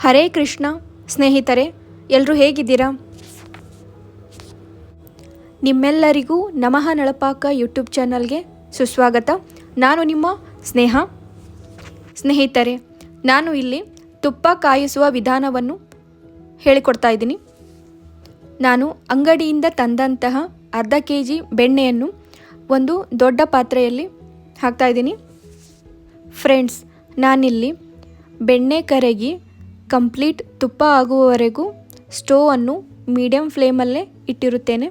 ಹರೇ ಕೃಷ್ಣ ಸ್ನೇಹಿತರೆ, ಎಲ್ಲರೂ ಹೇಗಿದ್ದೀರಾ? ನಿಮ್ಮೆಲ್ಲರಿಗೂ ನಮಃ ನಳಪಾಕ ಯೂಟ್ಯೂಬ್ ಚಾನಲ್ಗೆ ಸುಸ್ವಾಗತ. ನಾನು ನಿಮ್ಮ ಸ್ನೇಹ. ಸ್ನೇಹಿತರೆ, ನಾನು ಇಲ್ಲಿ ತುಪ್ಪ ಕಾಯಿಸುವ ವಿಧಾನವನ್ನು ಹೇಳಿಕೊಡ್ತಾ ಇದ್ದೀನಿ. ನಾನು ಅಂಗಡಿಯಿಂದ ತಂದಂತಹ ಅರ್ಧ kg ಬೆಣ್ಣೆಯನ್ನು ಒಂದು ದೊಡ್ಡ ಪಾತ್ರೆಯಲ್ಲಿ ಹಾಕ್ತಾ ಇದ್ದೀನಿ. ಫ್ರೆಂಡ್ಸ್, ನಾನಿಲ್ಲಿ ಬೆಣ್ಣೆ ಕರಗಿ ಕಂಪ್ಲೀಟ್ ತುಪ್ಪ ಆಗುವವರೆಗೂ ಸ್ಟೋವನ್ನು ಮೀಡಿಯಮ್ ಫ್ಲೇಮಲ್ಲೇ ಇಟ್ಟಿರುತ್ತೇನೆ.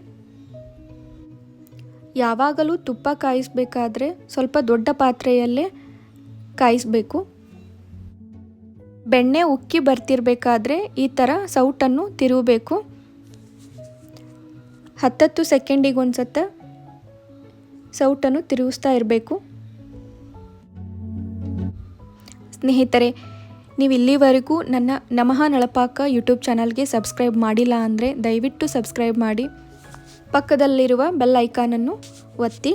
ಯಾವಾಗಲೂ ತುಪ್ಪ ಕಾಯಿಸಬೇಕಾದ್ರೆ ಸ್ವಲ್ಪ ದೊಡ್ಡ ಪಾತ್ರೆಯಲ್ಲೇ ಕಾಯಿಸಬೇಕು. ಬೆಣ್ಣೆ ಉಕ್ಕಿ ಬರ್ತಿರಬೇಕಾದ್ರೆ ಈ ಥರ ಸೌಟನ್ನು ತಿರುಗಬೇಕು. 10 ಸೆಕೆಂಡಿಗೆ ಒಂದ್ಸತ ಸೌಟನ್ನು ತಿರುಗಿಸ್ತಾ ಇರಬೇಕು. ಸ್ನೇಹಿತರೆ, ನೀವು ಇಲ್ಲಿವರೆಗೂ ನನ್ನ ನಮಃ ನಳಪಾಕ ಯೂಟ್ಯೂಬ್ ಚಾನಲ್ಗೆ ಸಬ್ಸ್ಕ್ರೈಬ್ ಮಾಡಿಲ್ಲ ಅಂದರೆ ದಯವಿಟ್ಟು ಸಬ್ಸ್ಕ್ರೈಬ್ ಮಾಡಿ, ಪಕ್ಕದಲ್ಲಿರುವ ಬೆಲ್ ಐಕಾನನ್ನು ಒತ್ತಿ.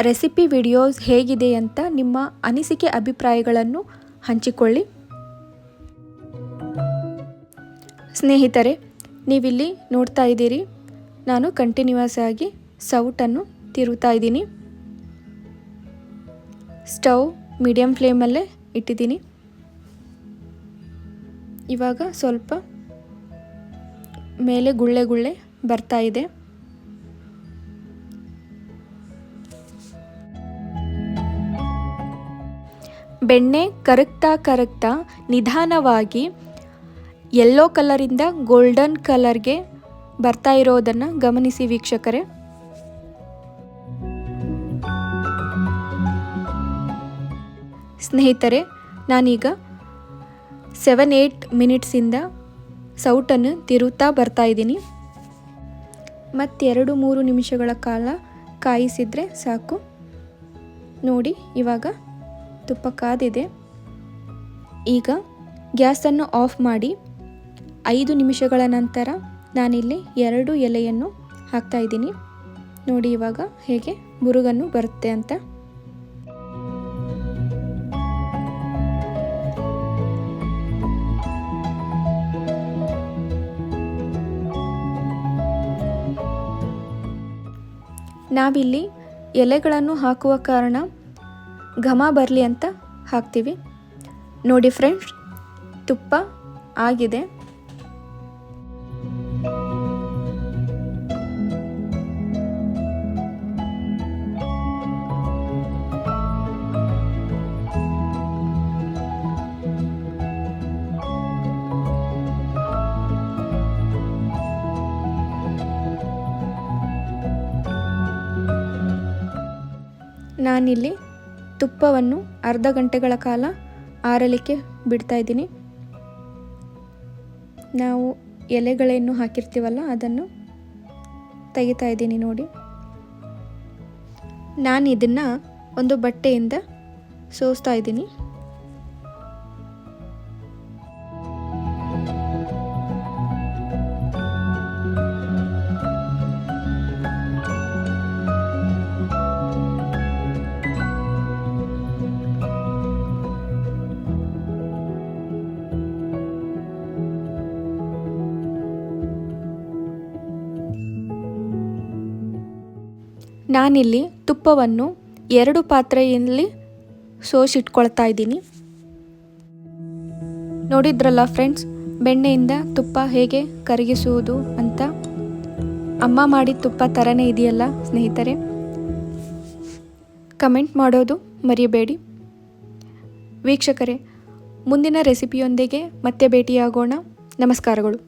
ರೆಸಿಪಿ ವಿಡಿಯೋಸ್ ಹೇಗಿದೆ ಅಂತ ನಿಮ್ಮ ಅನಿಸಿಕೆ ಅಭಿಪ್ರಾಯಗಳನ್ನು ಹಂಚಿಕೊಳ್ಳಿ. ಸ್ನೇಹಿತರೆ, ನೀವಿಲ್ಲಿ ನೋಡ್ತಾ ಇದ್ದೀರಿ, ನಾನು ಕಂಟಿನ್ಯೂಸ್ ಆಗಿ ಸೌಟನ್ನು ತಿರುಗ್ತಾ ಇದ್ದೀನಿ. ಸ್ಟವ್ ಮೀಡಿಯಮ್ ಫ್ಲೇಮಲ್ಲೇ ಇಟ್ಟಿದ್ದೀನಿ. ಇವಾಗ ಸ್ವಲ್ಪ ಮೇಲೆ ಗುಳ್ಳೆ ಗುಳ್ಳೆ ಬರ್ತಾ ಇದೆ. ಬೆಣ್ಣೆ ಕರಗ್ತಾ ನಿಧಾನವಾಗಿ ಯೆಲ್ಲೋ ಕಲರಿಂದ ಗೋಲ್ಡನ್ ಕಲರ್ಗೆ ಬರ್ತಾ ಇರೋದನ್ನು ಗಮನಿಸಿ ವೀಕ್ಷಕರೇ. ಸ್ನೇಹಿತರೆ, ನಾನೀಗ 7-8 ಮಿನಿಟ್ಸಿಂದ ಸೌಟನ್ನು ತಿರುಗ್ತಾ ಬರ್ತಾ ಇದ್ದೀನಿ. ಮತ್ತು 2-3 ನಿಮಿಷಗಳ ಕಾಲ ಕಾಯಿಸಿದರೆ ಸಾಕು. ನೋಡಿ, ಇವಾಗ ತುಪ್ಪ ಕಾದಿದೆ. ಈಗ ಗ್ಯಾಸನ್ನು ಆಫ್ ಮಾಡಿ 5 ನಿಮಿಷಗಳ ನಂತರ ನಾನಿಲ್ಲಿ 2 ಎಲೆಯನ್ನು ಹಾಕ್ತಾ ಇದ್ದೀನಿ. ನೋಡಿ ಇವಾಗ ಹೇಗೆ ಮುರುಗನ್ನು ಬರುತ್ತೆ ಅಂತ. ನಾವಿಲ್ಲಿ ಎಲೆಗಳನ್ನು ಹಾಕುವ ಕಾರಣ ಘಮ ಬರಲಿ ಅಂತ ಹಾಕ್ತೀವಿ. ನೋಡಿ ಫ್ರೆಂಡ್ಸ್, ತುಪ್ಪ ಆಗಿದೆ. ನಾನಿಲ್ಲಿ ತುಪ್ಪವನ್ನು ಅರ್ಧ ಗಂಟೆಗಳ ಕಾಲ ಆರಲಿಕ್ಕೆ ಬಿಡ್ತಾ ಇದ್ದೀನಿ. ನಾವು ಎಲೆಗಳೇನು ಹಾಕಿರ್ತೀವಲ್ಲ ಅದನ್ನು ತೆಗಿತಾ ಇದ್ದೀನಿ. ನೋಡಿ, ನಾನು ಇದನ್ನು ಒಂದು ಬಟ್ಟೆಯಿಂದ ಸೋಸ್ತಾ ಇದ್ದೀನಿ. ನಾನಿಲ್ಲಿ ತುಪ್ಪವನ್ನು 2 ಪಾತ್ರೆಯಲ್ಲಿ ಸೋಸಿಟ್ಕೊಳ್ತಾ ಇದ್ದೀನಿ. ನೋಡಿದ್ರಲ್ಲ ಫ್ರೆಂಡ್ಸ್, ಬೆಣ್ಣೆಯಿಂದ ತುಪ್ಪ ಹೇಗೆ ಕರಗಿಸುವುದು ಅಂತ. ಅಮ್ಮ ಮಾಡಿದ ತುಪ್ಪ ಥರನೇ ಇದೆಯಲ್ಲ ಸ್ನೇಹಿತರೆ? ಕಮೆಂಟ್ ಮಾಡೋದು ಮರೆಯಬೇಡಿ. ವೀಕ್ಷಕರೇ, ಮುಂದಿನ ರೆಸಿಪಿಯೊಂದಿಗೆ ಮತ್ತೆ ಭೇಟಿಯಾಗೋಣ. ನಮಸ್ಕಾರಗಳು.